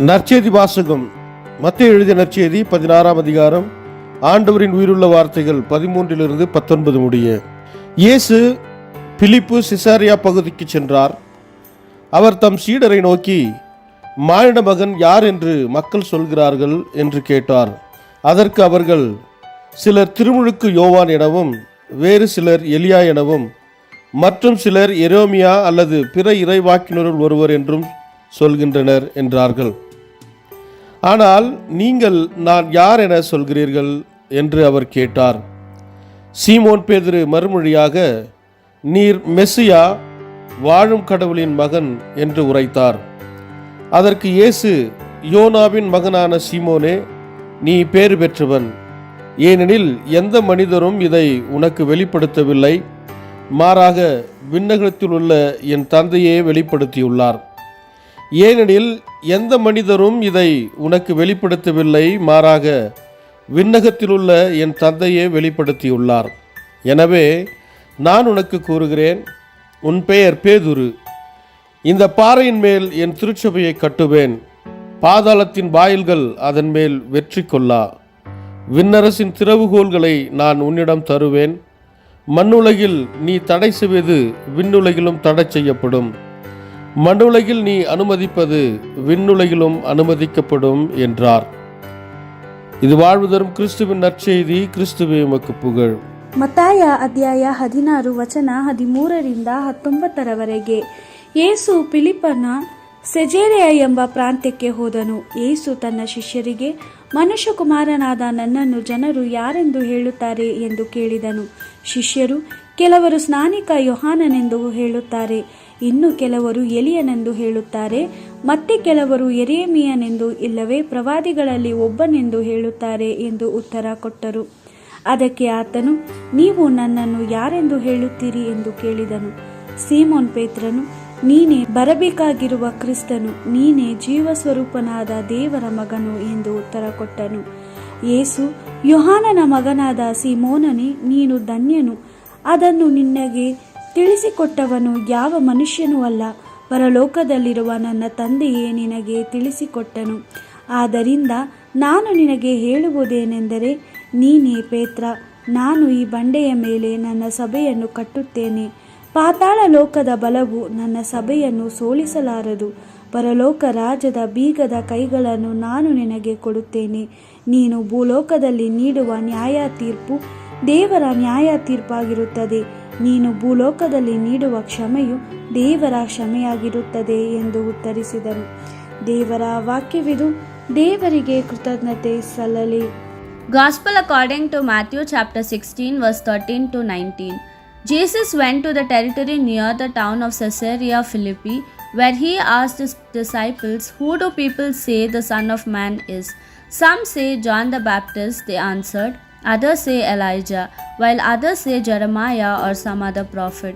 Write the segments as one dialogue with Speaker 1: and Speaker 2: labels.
Speaker 1: நற்செய்தி வாசகம். மத்தேயு எழுதிய நற்செய்தி 16ஆம் அதிகாரம். ஆண்டவரின் உயிருள்ள வார்த்தைகள் 13-19 முடிய. இயேசு பிலிப்பு சிசாரியா பகுதிக்கு சென்றார். அவர் தம் சீடரை நோக்கி, மானிட மகன் யார் என்று மக்கள் சொல்கிறார்கள் என்று கேட்டார். அதற்கு அவர்கள், சிலர் திருமுழுக்கு யோவான் எனவும், வேறு சிலர் எலியா எனவும், மற்றும் சிலர் எரேமியா அல்லது பிற இறைவாக்கினருள் ஒருவர் என்றும் சொல்கின்றனர் என்றார்கள். ஆனால் நீங்கள் நான் யார் என சொல்கிறீர்கள் என்று அவர் கேட்டார். சீமோன் பேதுரு மறுமொழியாக, நீர் மெசியா, வாழும் கடவுளின் மகன் என்று உரைத்தார். அதற்கு இயேசு, யோனாவின் மகனான சீமோனே, நீ பேறு பெற்றவன். ஏனெனில் எந்த மனிதரும் இதை உனக்கு வெளிப்படுத்தவில்லை, மாறாக விண்ணகத்தில் உள்ள என் தந்தையே வெளிப்படுத்தியுள்ளார். ஏனெனில் எந்த மனிதரும் இதை உனக்கு வெளிப்படுத்தவில்லை, மாறாக விண்ணகத்திலுள்ள என் தந்தையே வெளிப்படுத்தியுள்ளார். எனவே நான் உனக்கு கூறுகிறேன், உன் பெயர் பேதுரு. இந்த பாறையின் மேல் என் திருச்சபையை கட்டுவேன். பாதாளத்தின் வாயில்கள் அதன் மேல் வெற்றி கொள்ளா. விண்ணரசின் திறவுகோல்களை நான் உன்னிடம் தருவேன். மண்ணுலகில் நீ தடை செய்வது விண்ணுலகிலும் தடை செய்யப்படும். மண்ணுலகில் நீ அனுமதிப்பது விண்ணுலகிலும் அனுமதிக்கப்படும் என்றார். இது வாழ்வு தரும் கிறிஸ்துவின் நற்செய்தி. கிறிஸ்துவே உமக்கு புகழ்.
Speaker 2: ಮತ್ತಾಯ ಅಧ್ಯಾಯ 16 ವಚನ 13-19 ಯೇಸು ಫಿಲಿಪ್ಪನ ಸೆಜೇರಿಯ ಎಂಬ ಪ್ರಾಂತ್ಯಕ್ಕೆ ಹೋದನು. ಯೇಸು ತನ್ನ ಶಿಷ್ಯರಿಗೆ, ಮನುಷ್ಯಕುಮಾರನಾದ ನನ್ನನ್ನು ಜನರು ಯಾರೆಂದು ಹೇಳುತ್ತಾರೆ ಎಂದು ಕೇಳಿದನು. ಶಿಷ್ಯರು, ಕೆಲವರು ಸ್ನಾನಿಕ ಯೋಹಾನನೆಂದು ಹೇಳುತ್ತಾರೆ, ಇನ್ನು ಕೆಲವರು ಎಲಿಯನೆಂದು ಹೇಳುತ್ತಾರೆ, ಮತ್ತೆ ಕೆಲವರು ಯೆರೆಮೀಯನೆಂದು, ಇಲ್ಲವೇ ಪ್ರವಾದಿಗಳಲ್ಲಿ ಒಬ್ಬನೆಂದು ಹೇಳುತ್ತಾರೆ ಎಂದು ಉತ್ತರ ಕೊಟ್ಟರು. ಅದಕ್ಕೆ ಆತನು, ನೀವು ನನ್ನನ್ನು ಯಾರೆಂದು ಹೇಳುತ್ತೀರಿ ಎಂದು ಕೇಳಿದನು. ಸೀಮೋನ್ ಪೇತ್ರನು, ನೀನೇ ಬರಬೇಕಾಗಿರುವ ಕ್ರಿಸ್ತನು, ನೀನೇ ಜೀವಸ್ವರೂಪನಾದ ದೇವರ ಮಗನು ಎಂದು ಉತ್ತರ ಕೊಟ್ಟನು. ಯೇಸು, ಯೋಹಾನನ ಮಗನಾದ ಸೀಮೋನನೇ, ನೀನು ಧನ್ಯನು. ಅದನ್ನು ನಿನಗೆ ತಿಳಿಸಿಕೊಟ್ಟವನು ಯಾವ ಮನುಷ್ಯನೂ ಅಲ್ಲ, ಪರಲೋಕದಲ್ಲಿರುವ ನನ್ನ ತಂದೆಯೇ ನಿನಗೆ ತಿಳಿಸಿಕೊಟ್ಟನು. ಆದ್ದರಿಂದ ನಾನು ನಿನಗೆ ಹೇಳುವುದೇನೆಂದರೆ, ನೀನೇ ಪೇತ್ರ, ನಾನು ಈ ಬಂಡೆಯ ಮೇಲೆ ನನ್ನ ಸಭೆಯನ್ನು ಕಟ್ಟುತ್ತೇನೆ. ಪಾತಾಳ ಲೋಕದ ಬಲವು ನನ್ನ ಸಭೆಯನ್ನು ಸೋಲಿಸಲಾರದು. ಪರಲೋಕ ರಾಜ್ಯದ ಬೀಗದ ಕೈಗಳನ್ನು ನಾನು ನಿನಗೆ ಕೊಡುತ್ತೇನೆ. ನೀನು ಭೂಲೋಕದಲ್ಲಿ ನೀಡುವ ನ್ಯಾಯ ತೀರ್ಪು ದೇವರ ನ್ಯಾಯ ತೀರ್ಪಾಗಿರುತ್ತದೆ. ನೀನು ಭೂಲೋಕದಲ್ಲಿ ನೀಡುವ ಕ್ಷಮೆಯು ದೇವರ ಕ್ಷಮೆಯಾಗಿರುತ್ತದೆ ಎಂದು ಉತ್ತರಿಸಿದನು. ದೇವರ ವಾಕ್ಯವಿದು. ದೇವರಿಗೆ ಕೃತಜ್ಞತೆ ಸಲ್ಲಲಿ.
Speaker 3: Gospel according to Matthew chapter 16 verse 13-19. Jesus went to the territory near the town of Caesarea Philippi, where he asked his disciples, "Who do people say the Son of Man is?" "Some say John the Baptist," they answered. "Others say Elijah, while others say Jeremiah or some other prophet."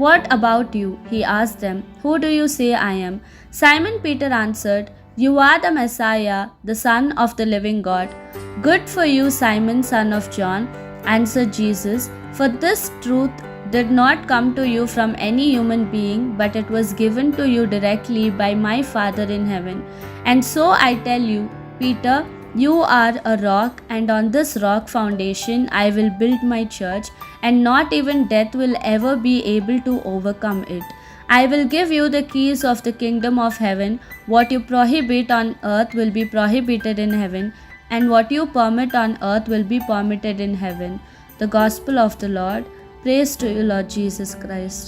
Speaker 3: "What about you?" he asked them. "Who do you say I am?" Simon Peter answered, "You are the Messiah, the Son of the living God." "Good for you, Simon, son of John," answered Jesus, "for this truth did not come to you from any human being, but it was given to you directly by my Father in heaven. And so I tell you, Peter, you are a rock, and on this rock foundation I will build my church, and not even death will ever be able to overcome it. I will give you the keys of the kingdom of heaven. What you prohibit on earth will be prohibited in heaven, and what you permit on earth will be permitted in heaven." The Gospel of the Lord. Praise to you, Lord Jesus Christ.